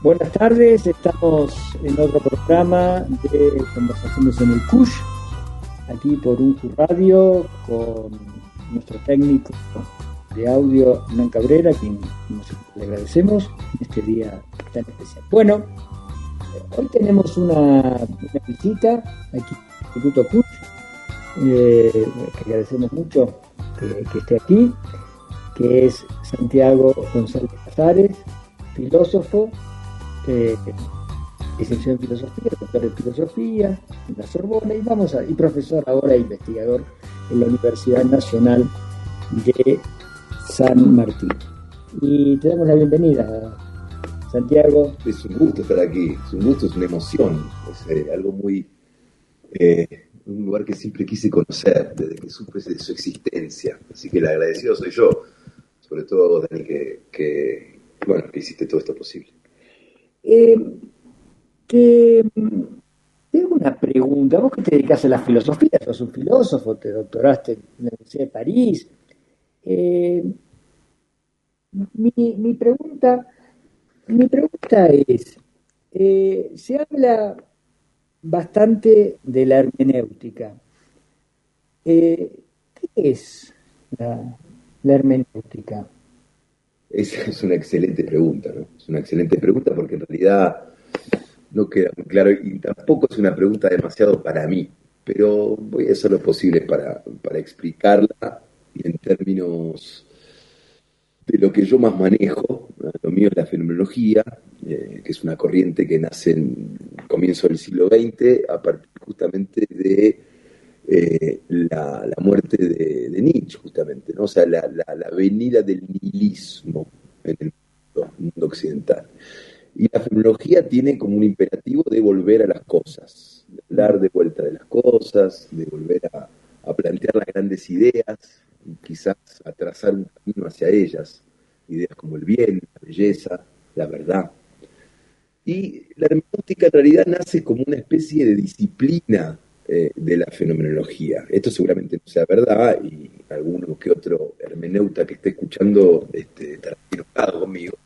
Buenas tardes, estamos en otro programa de Conversaciones en el CUSH, aquí por UNJU Radio, con nuestro técnico de audio, Hernán Cabrera, a quien le agradecemos en este día tan especial. Bueno, hoy tenemos una visita aquí en el Instituto CUSH, que agradecemos mucho que esté aquí, que es Santiago González Casares, filósofo, licenciado en filosofía, doctor en filosofía en la Sorbona y profesor ahora investigador en la Universidad Nacional de San Martín. Y te damos la bienvenida, Santiago. Es un gusto estar aquí, es un gusto, es una emoción, es algo muy, un lugar que siempre quise conocer desde que supe de su existencia, así que el agradecido soy yo, sobre todo a vos, Dani, que hiciste todo esto posible. Tengo una pregunta. Vos que te dedicás a la filosofía, sos un filósofo, te doctoraste en la Universidad de París. Eh, mi pregunta, mi pregunta es, se habla bastante de la hermenéutica. ¿Qué es la hermenéutica? Esa es una excelente pregunta, ¿no? Es una excelente pregunta porque en realidad no queda muy claro y tampoco es una pregunta demasiado para mí, pero voy a hacer lo posible para explicarla y en términos de lo que yo más manejo. Lo mío es la fenomenología, que es una corriente que nace en el comienzo del siglo XX a partir justamente de la muerte de Nietzsche, justamente, ¿no? O sea, la venida del nihilismo en el mundo occidental. Y la fenomenología tiene como un imperativo de volver a las cosas, de hablar de vuelta de las cosas, de volver a plantear las grandes ideas, y quizás a trazar un camino hacia ellas, ideas como el bien, la belleza, la verdad. Y la hermenéutica en realidad nace como una especie de disciplina de la fenomenología. Esto seguramente no sea verdad y alguno que otro hermeneuta que esté escuchando estará enojado conmigo.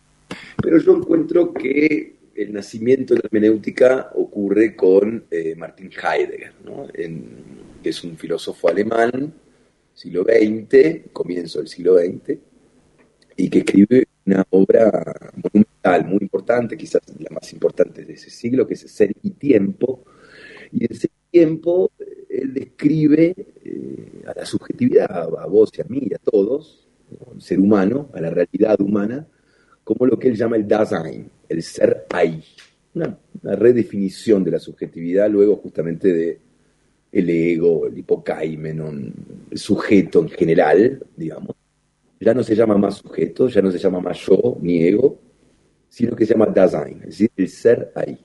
Pero yo encuentro que el nacimiento de la hermenéutica ocurre con Martin Heidegger, ¿no? Que es un filósofo alemán, siglo XX, comienzo del siglo XX, y que escribe una obra monumental, muy importante, quizás la más importante de ese siglo, que es Ser y Tiempo. Y en Ser y Tiempo él describe a la subjetividad, a vos y a mí y a todos, ¿no? El ser humano, a la realidad humana, como lo que él llama el Dasein, el ser ahí. Una redefinición de la subjetividad, luego justamente de el ego, el hipokaimenon, el sujeto en general, digamos. Ya no se llama más sujeto, ya no se llama más yo ni ego, sino que se llama Dasein, es decir, el ser ahí.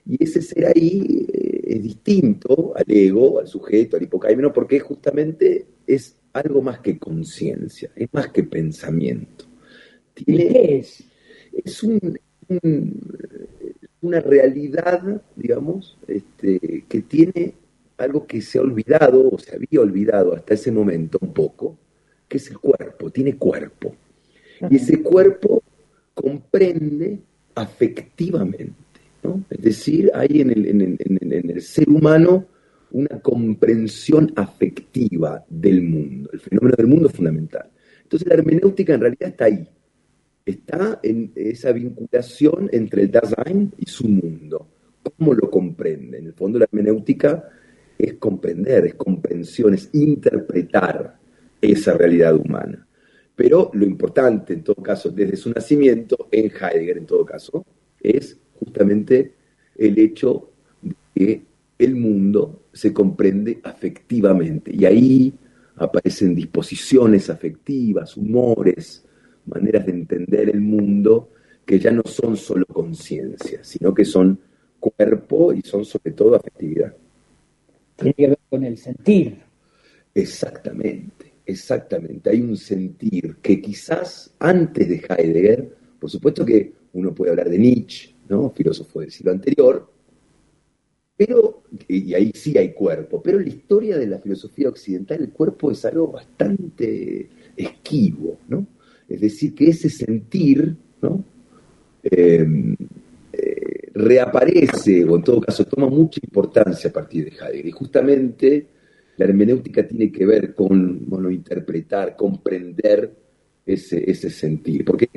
Y ese ser ahí es distinto al ego, al sujeto, al hipocaimenon, porque justamente es algo más que conciencia, es más que pensamiento. ¿Y qué es? Es un, una realidad, digamos, que tiene algo que se ha olvidado o se había olvidado hasta ese momento un poco, que es el cuerpo, tiene cuerpo. Y ese cuerpo comprende afectivamente, ¿no? Es decir, hay en el ser humano una comprensión afectiva del mundo. El fenómeno del mundo es fundamental. Entonces la hermenéutica en realidad está ahí, está en esa vinculación entre el Dasein y su mundo. ¿Cómo lo comprende? En el fondo la hermenéutica es comprender, es comprensión, es interpretar esa realidad humana. Pero lo importante, en todo caso, desde su nacimiento, en Heidegger, en todo caso, es justamente el hecho de que el mundo se comprende afectivamente. Y ahí aparecen disposiciones afectivas, humores, maneras de entender el mundo que ya no son solo conciencia, sino que son cuerpo y son sobre todo afectividad. Tiene que ver con el sentir. Exactamente, exactamente. Hay un sentir que quizás antes de Heidegger, por supuesto que uno puede hablar de Nietzsche, ¿no? Filósofo del siglo anterior, pero, y ahí sí hay cuerpo, pero en la historia de la filosofía occidental el cuerpo es algo bastante esquivo, ¿no? Es decir, que ese sentir, ¿no? reaparece, o en todo caso toma mucha importancia a partir de Heidegger. Y justamente la hermenéutica tiene que ver con, bueno, interpretar, comprender ese sentir. Porque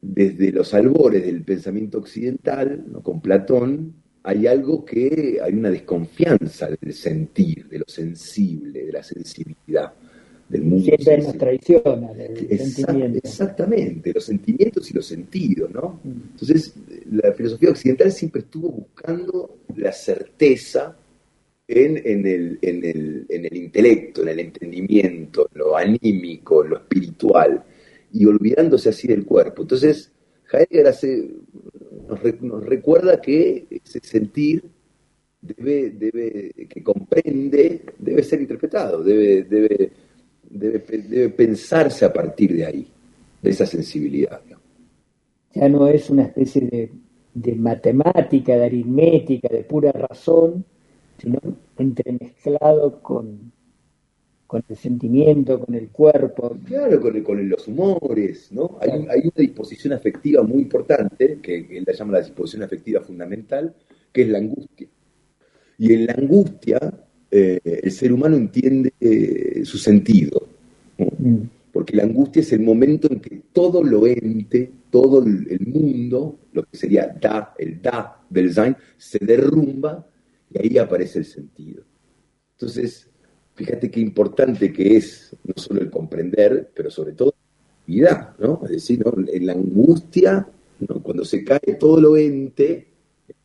desde los albores del pensamiento occidental, ¿no? Con Platón, hay algo que, hay una desconfianza del sentir, de lo sensible, de la sensibilidad, del mundo Siempre nos sensible. traiciona el sentimiento. Exactamente, los sentimientos y los sentidos, ¿no? Entonces, la filosofía occidental siempre estuvo buscando la certeza en el intelecto, en el entendimiento, en lo anímico, en lo espiritual, y olvidándose así del cuerpo. Entonces, Heidegger nos recuerda que ese sentir que comprende, debe ser interpretado, debe pensarse a partir de ahí, de esa sensibilidad, ¿no? Ya no es una especie de matemática, de aritmética, de pura razón, sino entremezclado con el sentimiento, con el cuerpo. Claro, con los humores, ¿no? Claro. Hay una disposición afectiva muy importante, que él la llama la disposición afectiva fundamental, que es la angustia. Y en la angustia, el ser humano entiende su sentido, ¿no? Porque la angustia es el momento en que todo lo ente, todo el mundo, lo que sería el da del Sein, se derrumba y ahí aparece el sentido. Entonces, fíjate qué importante que es no solo el comprender, pero sobre todo la vida, ¿no? Es decir, ¿no? En la angustia, ¿no? Cuando se cae todo lo ente,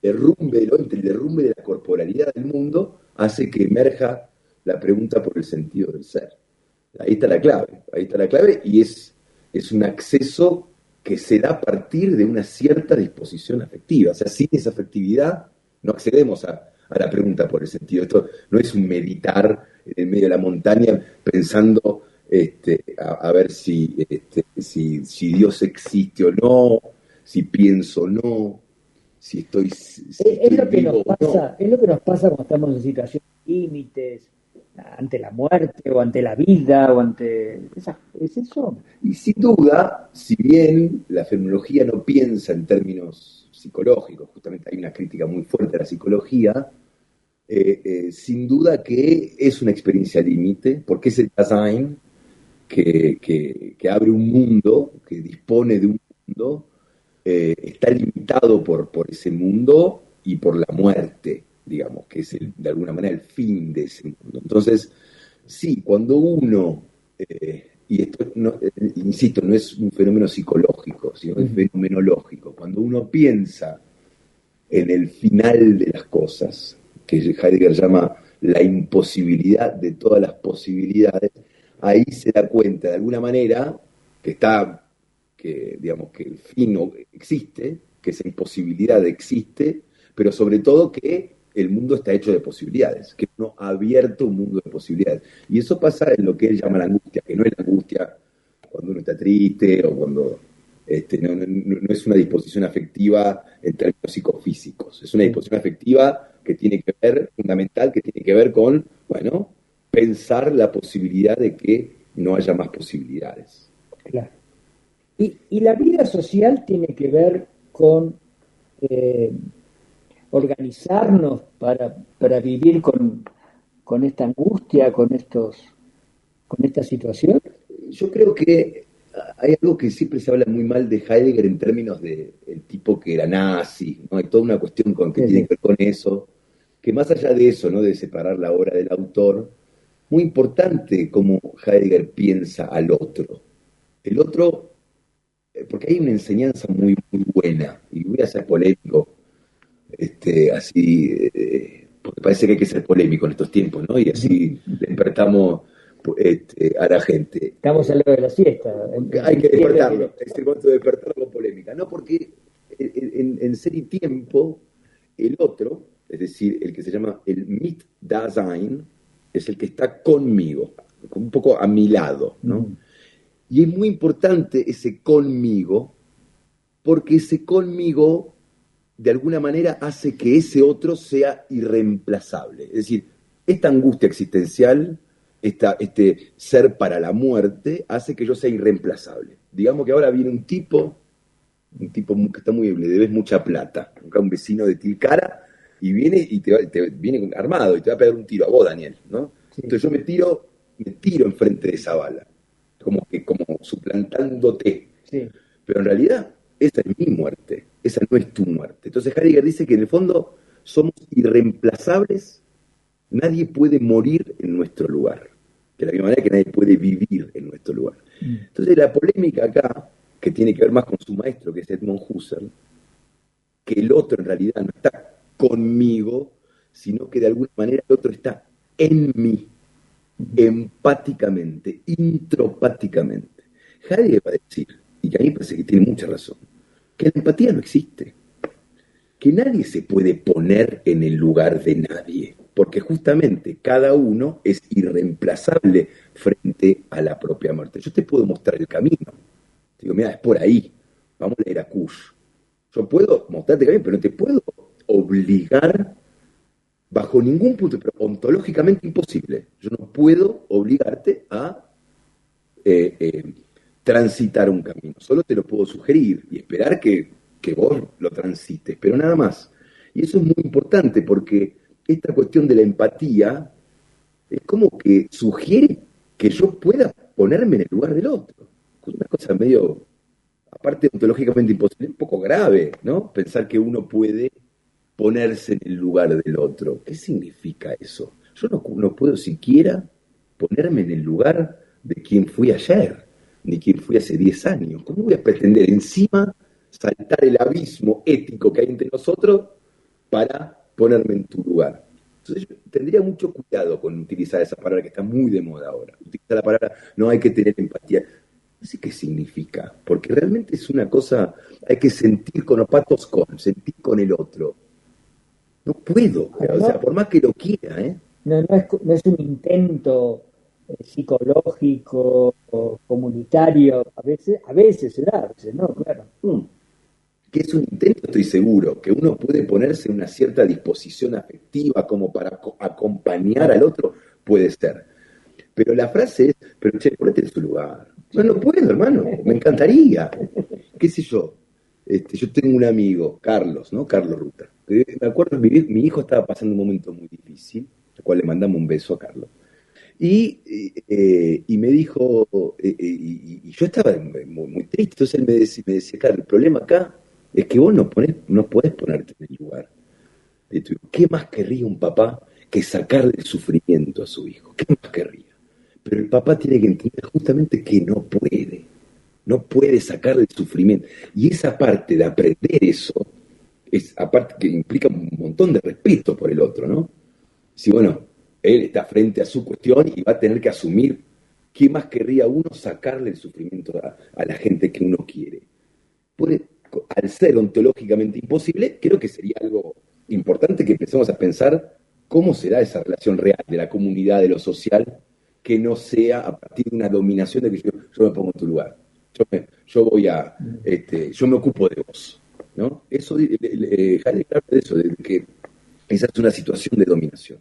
el derrumbe de la corporalidad del mundo hace que emerja la pregunta por el sentido del ser. Ahí está la clave y es un acceso que se da a partir de una cierta disposición afectiva. O sea, sin esa afectividad no accedemos a la pregunta por el sentido. Esto no es un meditar en el medio de la montaña pensando a ver si Dios existe o no, si pienso o no, si estoy Es lo que vivo nos o no. pasa, es lo que nos pasa cuando estamos en situaciones límites, ante la muerte, o ante la vida, o ante ¿es eso? Y sin duda, si bien la fenomenología no piensa en términos psicológicos, justamente hay una crítica muy fuerte a la psicología, sin duda que es una experiencia límite, porque es el Dasein que abre un mundo, que dispone de un mundo, está limitado por ese mundo y por la muerte, digamos, que es de alguna manera el fin de ese mundo. Entonces, sí, cuando uno, y esto, insisto, no es un fenómeno psicológico, sino es fenomenológico, cuando uno piensa en el final de las cosas, que Heidegger llama la imposibilidad de todas las posibilidades, ahí se da cuenta de alguna manera digamos, que el fin no existe, que esa imposibilidad existe, pero sobre todo que el mundo está hecho de posibilidades, que uno ha abierto un mundo de posibilidades. Y eso pasa en lo que él llama la angustia, que no es la angustia cuando uno está triste o cuando no es una disposición afectiva en términos psicofísicos, es una disposición afectiva que tiene que ver, fundamental, que tiene que ver con, bueno, pensar la posibilidad de que no haya más posibilidades. Claro. Y la vida social tiene que ver con organizarnos para vivir con esta angustia, con esta situación. Yo creo que hay algo que siempre se habla muy mal de Heidegger en términos de el tipo que era nazi, ¿no? Hay toda una cuestión que tiene que ver con eso, que más allá de eso, ¿no? De separar la obra del autor, muy importante cómo Heidegger piensa al otro. El otro, porque hay una enseñanza muy, muy buena, y voy a ser polémico, así, porque parece que hay que ser polémico en estos tiempos, ¿no? Y así despertamos a la gente. Estamos a lo de la siesta. Hay que despertarlo, es el momento de despertarlo con polémica. No, porque en Ser y Tiempo, el otro, es decir, el que se llama el Mit-Dasein, es el que está conmigo, un poco a mi lado, ¿no? Y es muy importante ese conmigo, porque ese conmigo, de alguna manera, hace que ese otro sea irreemplazable. Es decir, esta angustia existencial, este ser para la muerte, hace que yo sea irreemplazable. Digamos que ahora viene un tipo que está muy, le debes mucha plata, acá un vecino de Tilcara y viene y te viene armado y te va a pegar un tiro a vos, Daniel, ¿no? Sí, Entonces yo me tiro enfrente de esa bala, como suplantándote. sí. Pero en realidad, esa es mi muerte, esa no es tu muerte. Entonces Heidegger dice que en el fondo somos irreemplazables, nadie puede morir en nuestro lugar, de la misma manera que nadie puede vivir en nuestro lugar. Mm. Entonces la polémica acá, que tiene que ver más con su maestro, que es Edmund Husserl, que el otro en realidad no está conmigo, sino que de alguna manera el otro está en mí, empáticamente, intropáticamente. Heidegger va a decir, y que a mí me parece que tiene mucha razón, que la empatía no existe, que nadie se puede poner en el lugar de nadie, porque justamente cada uno es irreemplazable frente a la propia muerte. Yo te puedo mostrar el camino, te digo, mira, es por ahí, vamos a leer a Kush. Yo puedo mostrarte el camino, pero no te puedo obligar bajo ningún punto, pero ontológicamente imposible. Yo no puedo obligarte a eh, eh, transitar un camino. Solo te lo puedo sugerir y esperar que vos lo transites, pero nada más. Y eso es muy importante porque esta cuestión de la empatía es como que sugiere que yo pueda ponerme en el lugar del otro. Es una cosa medio, aparte ontológicamente imposible, un poco grave, ¿no? Pensar que uno puede ponerse en el lugar del otro. ¿Qué significa eso? Yo no puedo siquiera ponerme en el lugar de quien fui ayer, ni quien fui hace 10 años. ¿Cómo voy a pretender encima saltar el abismo ético que hay entre nosotros para ponerme en tu lugar? Entonces yo tendría mucho cuidado con utilizar esa palabra que está muy de moda ahora. Utilizar la palabra no hay que tener empatía. No sé qué significa, porque realmente es una cosa, hay que sentir con opatos con, sentir con el otro. No puedo, o sea, No, por más que lo quiera, ¿eh? no es un intento psicológico o comunitario, a veces se da, a veces no, claro. Mm. Que es un intento, estoy seguro, que uno puede ponerse en una cierta disposición afectiva como para acompañar al otro, puede ser. Pero la frase es, pero che, ponete en su lugar. No, no puedo, hermano, me encantaría. ¿Qué sé yo? Yo tengo un amigo, Carlos, ¿no? Carlos Ruta. Que me acuerdo, mi hijo estaba pasando un momento muy difícil, al cual le mandamos un beso a Carlos. Y me dijo, y yo estaba muy triste, entonces él me decía, claro, el problema acá es que vos no podés ponerte en el lugar de tu hijo. ¿Qué más querría un papá que sacarle el sufrimiento a su hijo? ¿Qué más querría? Pero el papá tiene que entender justamente que no puede sacarle el sufrimiento. Y esa parte de aprender eso, es aparte que implica un montón de respeto por el otro, ¿no? Si bueno, él está frente a su cuestión y va a tener que asumir qué más querría uno sacarle el sufrimiento a la gente que uno quiere. Por, al ser ontológicamente imposible, creo que sería algo importante que empecemos a pensar cómo será esa relación real de la comunidad, de lo social, que no sea a partir de una dominación de que yo me pongo en tu lugar. Yo voy a, yo me ocupo de vos. ¿No? Eso, Heidegger habla de eso, de que esa es una situación de dominación.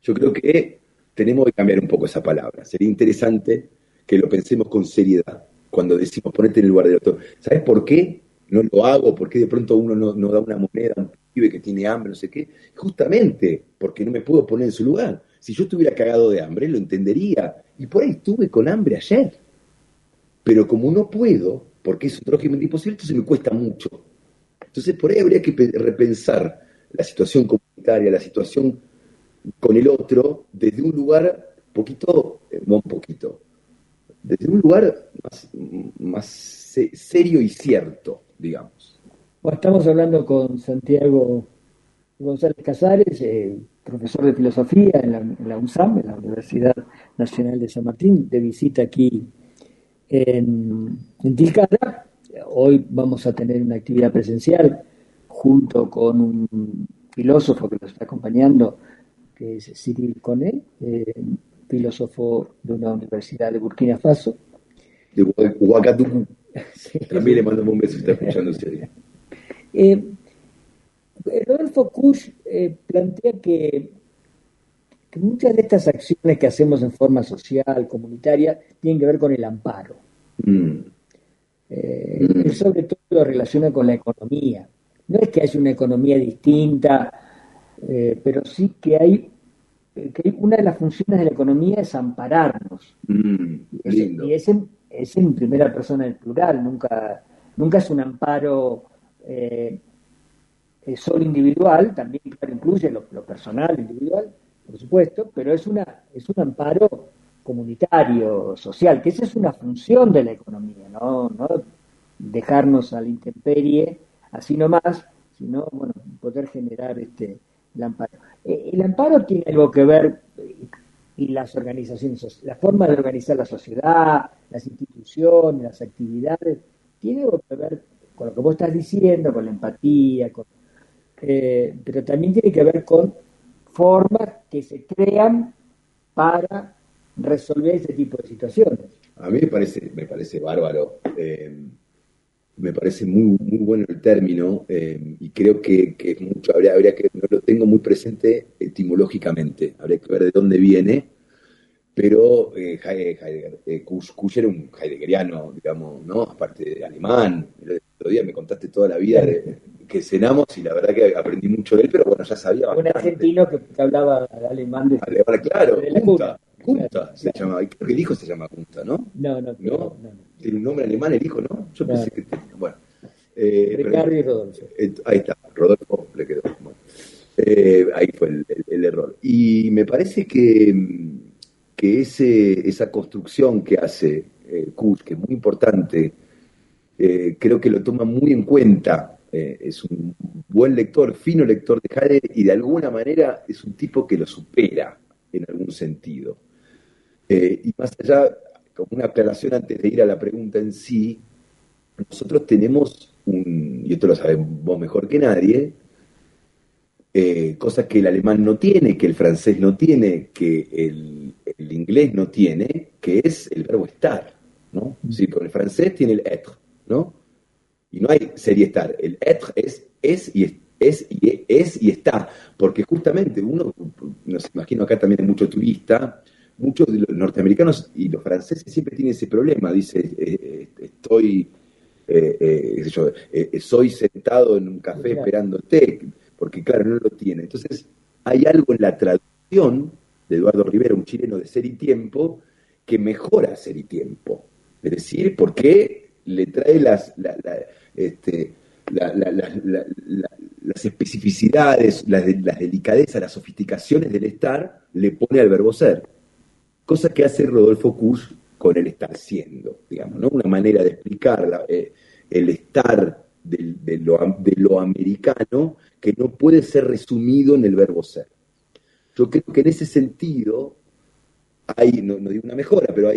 Yo creo que tenemos que cambiar un poco esa palabra. Sería interesante que lo pensemos con seriedad cuando decimos ponerte en el lugar del otro. ¿Sabes por qué no lo hago? ¿Por qué de pronto uno no da una moneda a un pibe que tiene hambre, no sé qué? Justamente porque no me puedo poner en su lugar. Si yo estuviera cagado de hambre, lo entendería. Y por ahí estuve con hambre ayer. Pero como no puedo, porque es ontológicamente imposible, entonces me cuesta mucho. Entonces por ahí habría que repensar la situación comunitaria, la situación con el otro, desde un lugar poquito, no un poquito, desde un lugar más serio y cierto, digamos. Bueno, estamos hablando con Santiago González Casares, profesor de filosofía en la UNSAM, en la Universidad Nacional de San Martín, de visita aquí en Tilcara. Hoy vamos a tener una actividad presencial junto con un filósofo que nos está acompañando, que es Cyril Koné, filósofo de una universidad de Burkina Faso. De Huacatucu, Sí, también le mandamos un beso si está escuchando usted. Eh, Rodolfo Kusch plantea que muchas de estas acciones que hacemos en forma social, comunitaria, tienen que ver con el amparo. Mm, Él mm, sobre todo lo relaciona con la economía. no es que haya una economía distinta, pero sí que una de las funciones de la economía es ampararnos. Y Lindo. es en primera persona del plural, nunca es un amparo eh, solo individual, también claro, incluye lo personal, individual, por supuesto, pero es un amparo comunitario, social, que esa es una función de la economía, no dejarnos a la intemperie, así nomás, sino bueno, poder generar el amparo. El amparo tiene algo que ver, y las organizaciones, la forma de organizar la sociedad, las instituciones, las actividades, tiene algo que ver con lo que vos estás diciendo, con la empatía, pero también tiene que ver con formas que se crean para resolver ese tipo de situaciones. A mí me parece bárbaro. Me parece muy, muy bueno el término y creo que es mucho, habría que, no lo tengo muy presente etimológicamente, habría que ver de dónde viene, pero Heidegger, Kusch era un heideggeriano, digamos, ¿no? Aparte de alemán, el otro día me contaste toda la vida que cenamos y la verdad que aprendí mucho de él, pero bueno, ya sabía Un bastante. argentino que hablaba alemán Alemán, claro, de la Kunta, cuna. Claro, Kunta se claro. llama, y creo que el hijo se llama Kunta, ¿no? No, no, creo, ¿No? no, no, Tiene un nombre alemán el hijo, ¿no? Yo no, pensé no. que tenía, bueno. Pero Ricardo y Rodolfo. ahí está, Rodolfo le quedó. Bueno, ahí fue el error. Y me parece que esa construcción que hace Kuhn, que es muy importante, creo que lo toma muy en cuenta. Es un buen lector, fino lector de Heidegger y de alguna manera es un tipo que lo supera en algún sentido. Y más allá, como una aclaración antes de ir a la pregunta en sí, nosotros tenemos y esto lo sabes vos mejor que nadie, cosas que el alemán no tiene, que el francés no tiene, que el inglés no tiene, que es el verbo estar, ¿no? Sí, con el francés tiene el être, ¿no? Y no hay ser y estar, el être es y está, porque justamente uno, nos imagino acá también hay mucho turista, muchos de los norteamericanos y los franceses siempre tienen ese problema, dice, estoy soy sentado en un café Claro. esperándote, porque claro, no lo tiene. Entonces, hay algo en la traducción de Eduardo Rivera, un chileno de Ser y Tiempo, que mejora Ser y Tiempo. Es decir, porque le trae las especificidades, las delicadezas, las sofisticaciones del estar, le pone al verbo ser. Cosa que hace Rodolfo Kusch con el estar siendo, digamos, ¿no? Una manera de explicar el estar de lo americano que no puede ser resumido en el verbo ser. Yo creo que en ese sentido hay, no digo una mejora, pero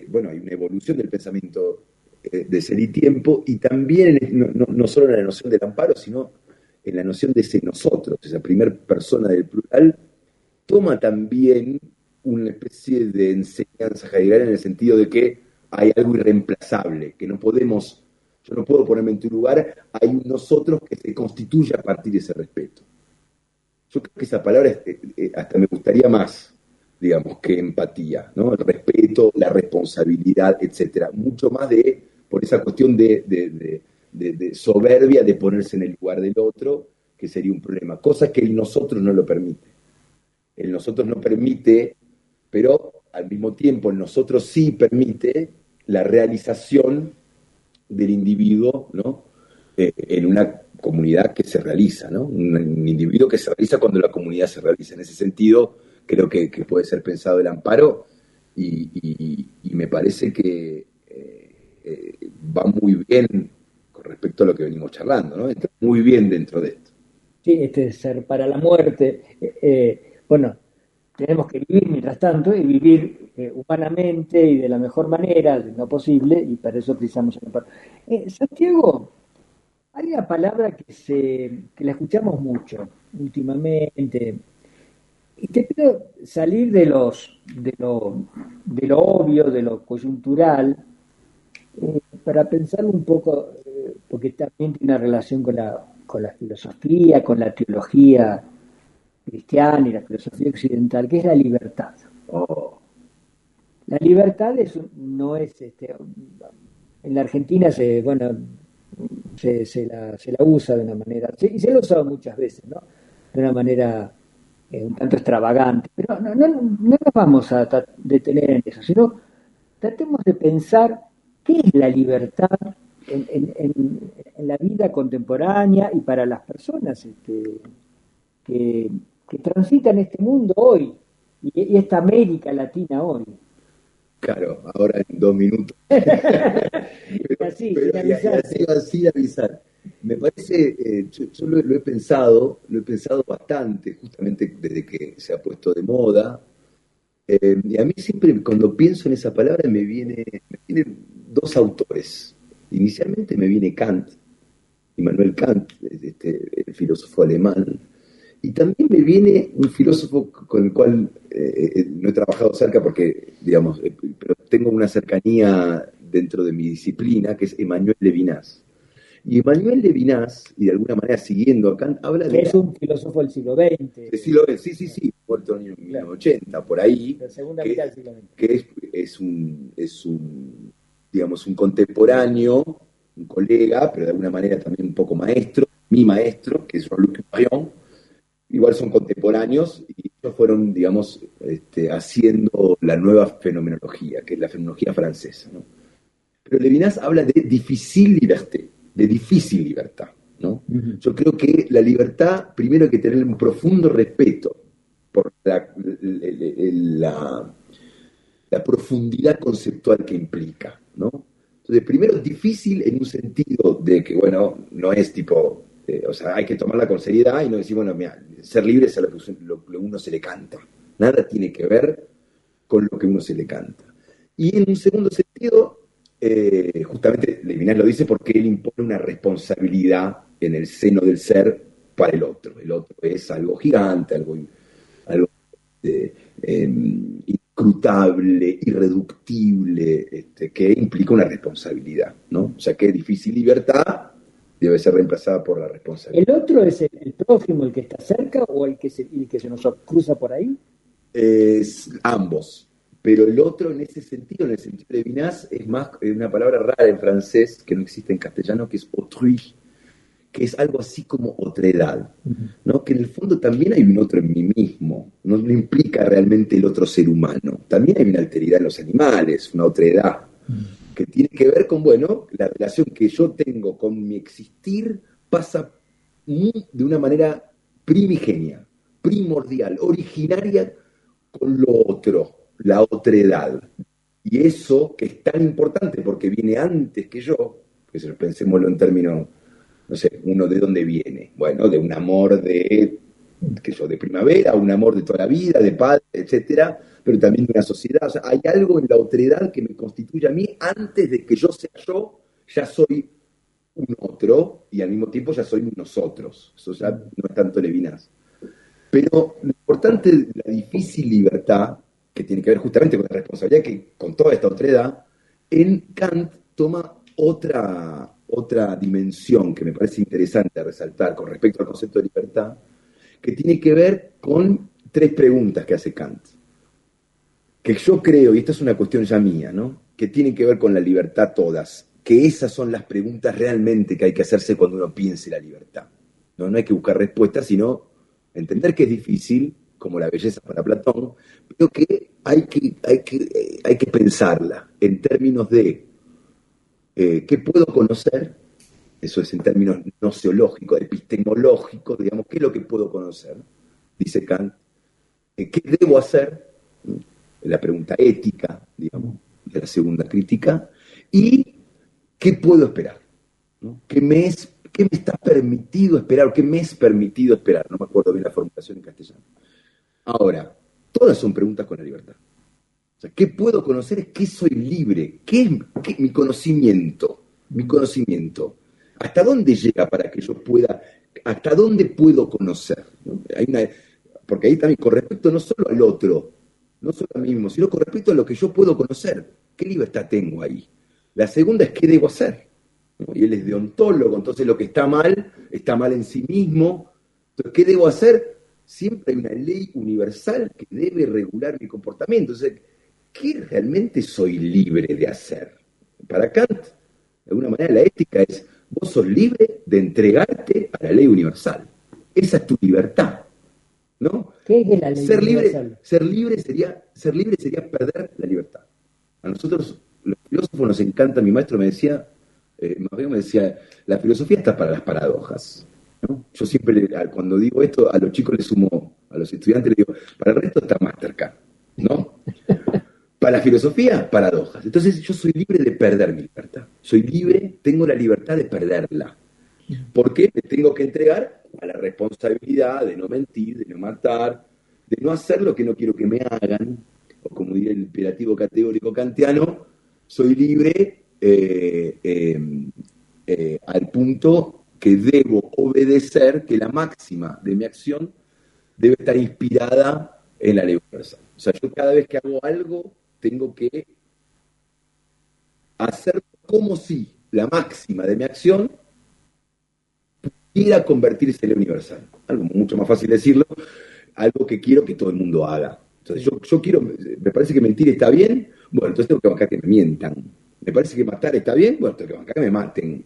bueno, hay una evolución del pensamiento de ser y tiempo y también no solo en la noción del amparo, sino en la noción de ese nosotros, esa primera persona del plural, toma también una especie de enseñanza heideggeriana en el sentido de que hay algo irreemplazable, que no podemos, yo no puedo ponerme en tu lugar, hay un nosotros que se constituye a partir de ese respeto. Yo creo que esa palabra hasta me gustaría más, digamos, que empatía, ¿no? El respeto, la responsabilidad, etcétera. Mucho más por esa cuestión de soberbia, de ponerse en el lugar del otro, que sería un problema. Cosa que el nosotros no lo permite. El nosotros no permite, pero al mismo tiempo el nosotros sí permite la realización del individuo, ¿no? En una comunidad que se realiza, ¿no? Un individuo que se realiza cuando la comunidad se realiza. En ese sentido, creo que puede ser pensado el amparo y me parece que va muy bien con respecto a lo que venimos charlando, ¿no? Está muy bien dentro de esto. Sí, ser para la muerte. Bueno, tenemos que vivir mientras tanto y vivir humanamente y de la mejor manera, lo posible, y para eso precisamos el amparo. Santiago, hay una palabra que la escuchamos mucho últimamente, y te pido salir de lo obvio, de lo coyuntural, para pensar un poco, porque también tiene una relación con la filosofía, con la teología cristiana y la filosofía occidental, que es la libertad. Oh, La libertad no es, en la Argentina bueno, se la usa de una manera, y se lo ha usado muchas veces, ¿no? De una manera un tanto extravagante, pero no nos vamos a detener en eso, sino tratemos de pensar qué es la libertad en la vida contemporánea y para las personas que, que transitan este mundo hoy y esta América Latina hoy. Claro, ahora en 2 minutos. Y así, Pero sin avisar. así avisar. Me parece, yo lo he pensado bastante, justamente desde que se ha puesto de moda. Y a mí siempre, cuando pienso en esa palabra, me vienen dos autores. Inicialmente me viene Kant, Immanuel Kant, el filósofo alemán. Y también me viene un filósofo con el cual no he trabajado cerca porque, digamos, pero tengo una cercanía dentro de mi disciplina, que es Emmanuel Levinas. Y Emmanuel Levinas, y de alguna manera siguiendo a Kant, habla Que de es un filósofo del siglo XX, sí, muerto en claro, 1980, por ahí, la segunda mitad del que, siglo XX. que digamos, un contemporáneo, un colega, pero de alguna manera también un poco maestro, mi maestro, que es Jean-Luc Marion. Igual son contemporáneos y ellos fueron, digamos, haciendo la nueva fenomenología, que es la fenomenología francesa, ¿no? Pero Levinas habla de difícil liberté, de difícil libertad, ¿no? Ujú. Yo creo que la libertad, primero hay que tener un profundo respeto por la profundidad conceptual que implica, ¿no? Entonces, primero es difícil en un sentido de que, bueno, no es tipo, o sea, hay que tomarla con seriedad y no decir, bueno, mira, ser libre es lo que uno se le canta. Nada tiene que ver con lo que uno se le canta. Y en un segundo sentido, justamente Levinas lo dice porque él impone una responsabilidad en el seno del ser para el otro. El otro es algo gigante, algo inscrutable, irreductible, que implica una responsabilidad, ¿no? O sea que difícil libertad debe ser reemplazada por la ¿El responsabilidad. otro es el prójimo, el que está cerca, o el que se nos cruza por ahí? Es ambos. Pero el otro, en ese sentido, en el sentido de Levinas, es más una palabra rara en francés que no existe en castellano, que es autrui, que es algo así como otredad, Ujú. ¿no? Que en el fondo también hay un otro en mí mismo, no implica realmente el otro ser humano. También hay una alteridad en los animales, una otredad, que tiene que ver con, bueno, la relación que yo tengo con mi existir pasa de una manera primigenia, primordial, originaria con lo otro, la otredad. Y eso que es tan importante porque viene antes que yo, que si pensémoslo en términos, no sé, uno de dónde viene. Bueno, de un amor de primavera, un amor de toda la vida, de padre, etcétera, pero también de una sociedad. O sea, hay algo en la otredad que me constituye a mí antes de que yo sea yo, ya soy un otro y al mismo tiempo ya soy un nosotros. Eso ya no es tanto Levinas. Pero lo importante de la difícil libertad, que tiene que ver justamente con la responsabilidad que con toda esta otredad, en Kant toma otra dimensión que me parece interesante resaltar con respecto al concepto de libertad, que tiene que ver con tres preguntas que hace Kant. Que yo creo, y esta es una cuestión ya mía, ¿no? Que tienen que ver con la libertad todas, que esas son las preguntas realmente que hay que hacerse cuando uno piense la libertad. No hay que buscar respuestas, sino entender que es difícil, como la belleza para Platón, pero que hay que pensarla en términos de qué puedo conocer, eso es en términos nociológicos, epistemológicos, digamos, qué es lo que puedo conocer, dice Kant, qué debo hacer, ¿no? La pregunta ética, digamos, de la segunda crítica, y qué puedo esperar, ¿no? ¿Qué me está permitido esperar? ¿O qué me es permitido esperar? No me acuerdo bien la formulación en castellano. Ahora, todas son preguntas con la libertad. O sea, ¿qué puedo conocer? Es qué soy libre. ¿Qué es mi conocimiento? Mi conocimiento. ¿Hasta dónde llega para que yo pueda, hasta dónde puedo conocer? ¿No? Porque ahí también, con respecto no solo al otro, no solo a mí mismo, sino con respecto a lo que yo puedo conocer. ¿Qué libertad tengo ahí? La segunda es qué debo hacer, ¿no? Y él es deontólogo, entonces lo que está mal en sí mismo. Entonces, ¿qué debo hacer? Siempre hay una ley universal que debe regular mi comportamiento. Entonces, ¿qué realmente soy libre de hacer? Para Kant, de alguna manera, la ética es Vos sos libre de entregarte a la ley universal. Esa es tu libertad, ¿no? ¿Qué es la ley universal? Ser libre sería perder la libertad. A nosotros, los filósofos, nos encanta. Mi maestro me decía, la filosofía está para las paradojas, ¿no? Yo siempre, cuando digo esto, a los chicos les sumo, a los estudiantes les digo, para el resto está Mastercard, ¿no? Para la filosofía, paradojas. Entonces yo soy libre de perder mi libertad. Soy libre, tengo la libertad de perderla. ¿Por qué? Me tengo que entregar a la responsabilidad de no mentir, de no matar, de no hacer lo que no quiero que me hagan, o como diría el imperativo categórico kantiano, soy libre al punto que debo obedecer, que la máxima de mi acción debe estar inspirada en la ley universal. O sea, yo cada vez que hago algo, tengo que hacer como si la máxima de mi acción pudiera convertirse en ley universal. Algo mucho más fácil decirlo, algo que quiero que todo el mundo haga. Entonces yo quiero, me parece que mentir está bien, bueno, entonces tengo que bancar que me mientan. Me parece que matar está bien, bueno, tengo que bancar que me maten,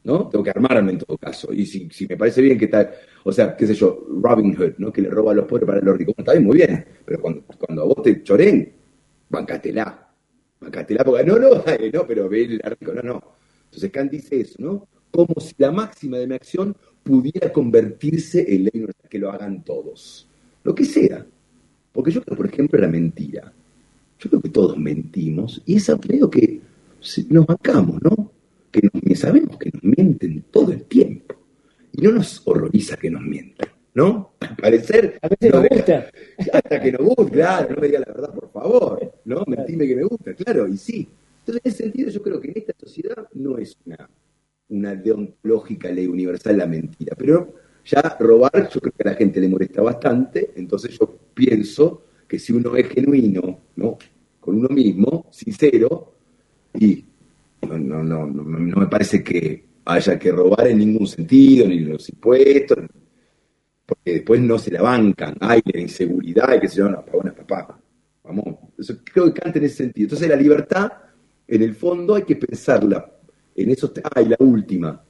¿no? Tengo que armarme en todo caso. Y si me parece bien que tal, o sea, qué sé yo, Robin Hood, ¿no? Que le roba a los pobres para los ricos. Bueno, está bien, muy bien, pero cuando a vos te choreen, bancátela. Bancátela porque no, pero ve el rico, no. Entonces Kant dice eso, ¿no? Como si la máxima de mi acción pudiera convertirse en ley universal, que lo hagan todos. Lo que sea. Porque yo creo, por ejemplo, la mentira. Yo creo que todos mentimos y esa creo que nos bancamos, ¿no? Sabemos que nos mienten todo el tiempo y no nos horroriza que nos mientan, ¿no? Al parecer, a veces nos gusta. Hasta que nos gusta, claro, no me diga la verdad, por favor, ¿no? Mentime que me gusta, claro, y sí. Entonces, en ese sentido, yo creo que en esta sociedad no es una deontológica ley universal la mentira, pero ya robar, yo creo que a la gente le molesta bastante, entonces yo pienso que si uno es genuino, ¿no? Con uno mismo, sincero, y no me parece que haya que robar en ningún sentido, ni los impuestos, porque después no se la bancan, hay la inseguridad y qué sé yo, no, bueno, papá, vamos, eso, creo que Kant en ese sentido. Entonces la libertad, en el fondo, hay que pensarla en esos, y la última,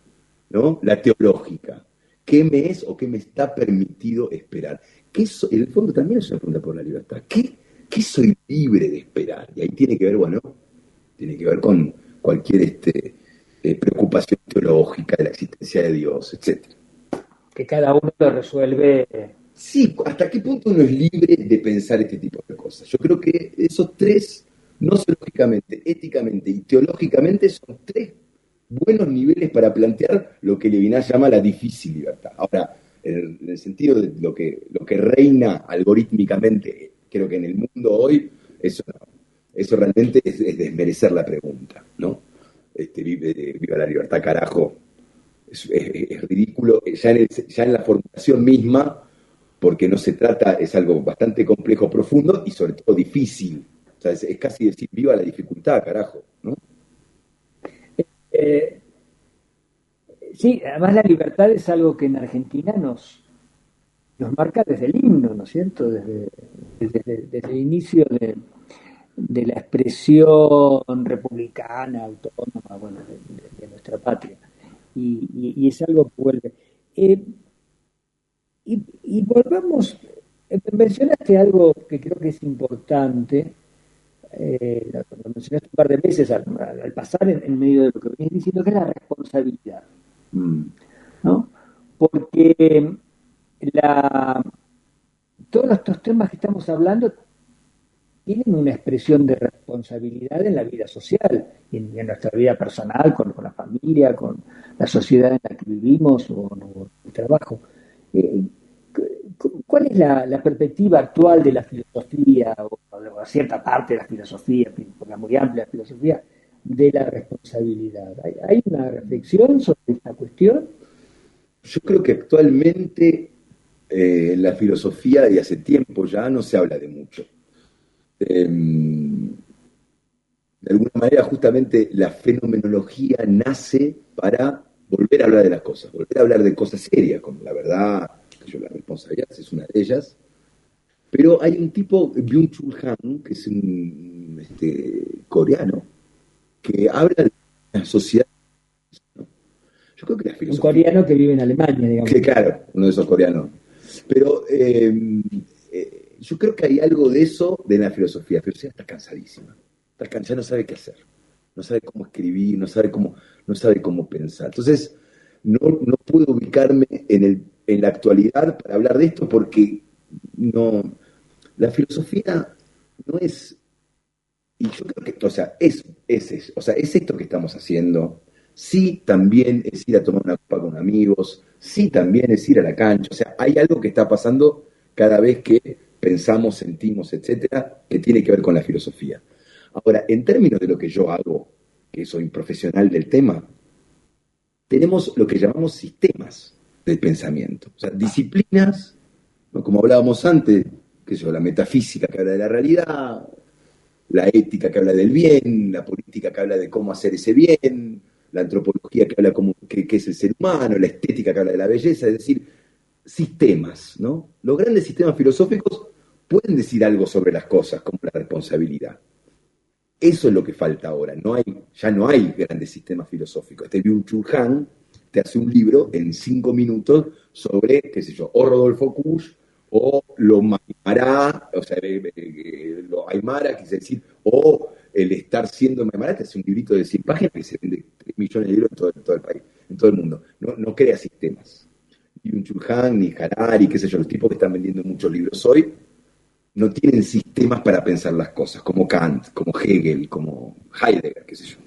¿no? La teológica. ¿Qué me es o qué me está permitido esperar? En el fondo también es una pregunta por la libertad. ¿Qué soy libre de esperar? Y ahí tiene que ver, bueno, tiene que ver con cualquier preocupación teológica de la existencia de Dios, etcétera. Que cada uno lo resuelve. Sí, ¿hasta qué punto uno es libre de pensar este tipo de cosas? Yo creo que esos tres, no sociológicamente, éticamente y teológicamente, son tres buenos niveles para plantear lo que Levinas llama la difícil libertad. Ahora, en el sentido de lo que reina algorítmicamente, creo que en el mundo hoy, eso realmente es desmerecer la pregunta, ¿no? Viva la libertad, carajo. Es ridículo, ya en la formulación misma, porque no se trata, es algo bastante complejo, profundo y sobre todo difícil. O sea, es casi decir, viva la dificultad, carajo, ¿no? Sí, además la libertad es algo que en Argentina nos marca desde el himno, ¿no es cierto? Desde el inicio de la expresión republicana, autónoma, bueno, de nuestra patria. Y es algo que vuelve. Y volvamos, mencionaste algo que creo que es importante, lo mencionaste un par de veces al pasar en medio de lo que venís diciendo, que es la responsabilidad, ¿no? Porque todos estos temas que estamos hablando tienen una expresión de responsabilidad en la vida social y en nuestra vida personal, con la familia, con la sociedad en la que vivimos o el trabajo. Eh, ¿Cuál es la perspectiva actual de la filosofía o de cierta parte de la filosofía, porque es muy amplia la filosofía, de la responsabilidad? ¿Hay una reflexión sobre esta cuestión? Yo creo que actualmente en la filosofía, y hace tiempo ya, no se habla de mucho. De alguna manera, justamente la fenomenología nace para volver a hablar de las cosas, volver a hablar de cosas serias, como la verdad, la responsabilidad es una de ellas. Pero hay un tipo, Byung-Chul Han, que es un coreano, que habla de la sociedad, ¿no? Yo creo que la Un filosofía, coreano que vive en Alemania, digamos. que claro, uno de esos coreanos. Pero yo creo que hay algo de eso de la filosofía. La filosofía está cansadísima. Está cansada, no sabe qué hacer. No sabe cómo escribir, no sabe cómo pensar. Entonces, no puedo ubicarme en la actualidad para hablar de esto porque no, la filosofía no es, y yo creo que, o sea, o sea, es esto que estamos haciendo. Sí, también es ir a tomar una copa con amigos. Sí, también es ir a la cancha. O sea, hay algo que está pasando cada vez que pensamos, sentimos, etcétera, que tiene que ver con la filosofía. Ahora, en términos de lo que yo hago, que soy profesional del tema, tenemos lo que llamamos sistemas del pensamiento. O sea, disciplinas, ¿no? Como hablábamos antes, qué sé yo, la metafísica que habla de la realidad, la ética que habla del bien, la política que habla de cómo hacer ese bien, la antropología que habla como qué es el ser humano, la estética que habla de la belleza, es decir, sistemas, ¿no? Los grandes sistemas filosóficos pueden decir algo sobre las cosas, como la responsabilidad. Eso es lo que falta ahora. Ya no hay grandes sistemas filosóficos. Este Byung-Chul Han te hace un libro en 5 minutos sobre, qué sé yo, o Rodolfo Kusch, o lo Aymara, o sea, lo Aymara, quise decir, o el estar siendo Aymara, te hace un librito de 100 páginas que se vende 3 millones de libros en todo el país, en todo el mundo. No crea sistemas. Byung-Chul Han, ni Harari, qué sé yo, los tipos que están vendiendo muchos libros hoy, no tienen sistemas para pensar las cosas, como Kant, como Hegel, como Heidegger, qué sé yo.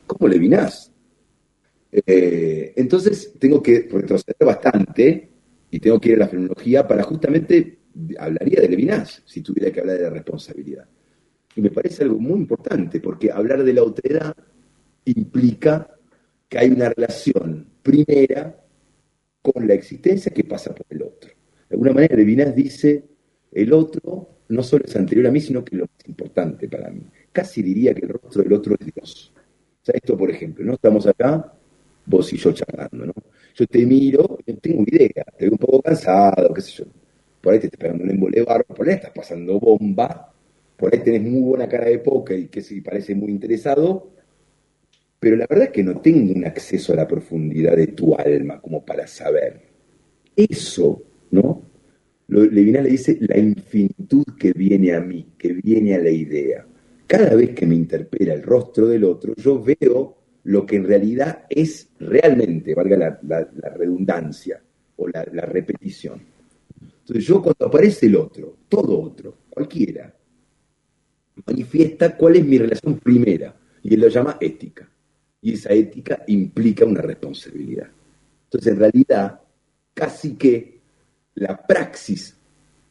¿Cómo Levinas? Entonces tengo que retroceder bastante y tengo que ir a la fenomenología para justamente, hablaría de Levinas, si tuviera que hablar de la responsabilidad. Y me parece algo muy importante, porque hablar de la otredad implica que hay una relación primera con la existencia que pasa por el otro. De alguna manera, Levinas dice, el otro no solo es anterior a mí, sino que es lo más importante para mí. Casi diría que el rostro del otro es Dios. O sea, esto, por ejemplo, ¿no? Estamos acá, vos y yo charlando, ¿no? Yo te miro, no tengo idea, te veo un poco cansado, qué sé yo. Por ahí te estás pegando un embole barro, por ahí estás pasando bomba, por ahí tenés muy buena cara de póker y que sí parece muy interesado, pero la verdad es que no tengo un acceso a la profundidad de tu alma como para saber. Eso, ¿no? Levinas le dice la infinitud que viene a mí, que viene a la idea. Cada vez que me interpela el rostro del otro, yo veo lo que en realidad es realmente, valga la redundancia o la repetición. Entonces yo cuando aparece el otro, todo otro, cualquiera, manifiesta cuál es mi relación primera, y él lo llama ética. Y esa ética implica una responsabilidad. Entonces, en realidad, casi que la praxis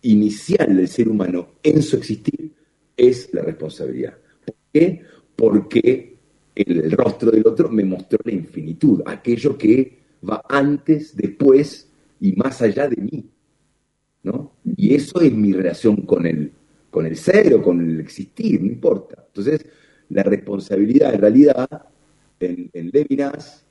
inicial del ser humano en su existir es la responsabilidad. ¿Por qué? Porque el rostro del otro me mostró la infinitud, aquello que va antes, después y más allá de mí, ¿no? Y eso es mi relación con el ser o con el existir, no importa. Entonces, la responsabilidad en realidad en Levinas,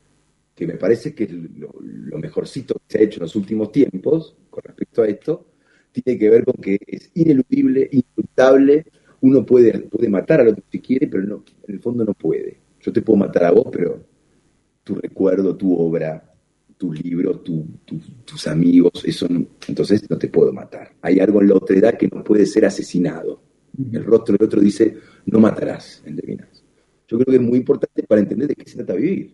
que me parece que es lo mejorcito que se ha hecho en los últimos tiempos con respecto a esto, tiene que ver con que es ineludible, indubitable, uno puede matar al otro si quiere, pero no, en el fondo no puede. Yo te puedo matar a vos, pero tu recuerdo, tu obra, tus libros, tus amigos, eso no, entonces no te puedo matar. Hay algo en la otredad que no puede ser asesinado. El rostro del otro dice, no matarás en Levinas. Yo creo que es muy importante para entender de qué se trata vivir.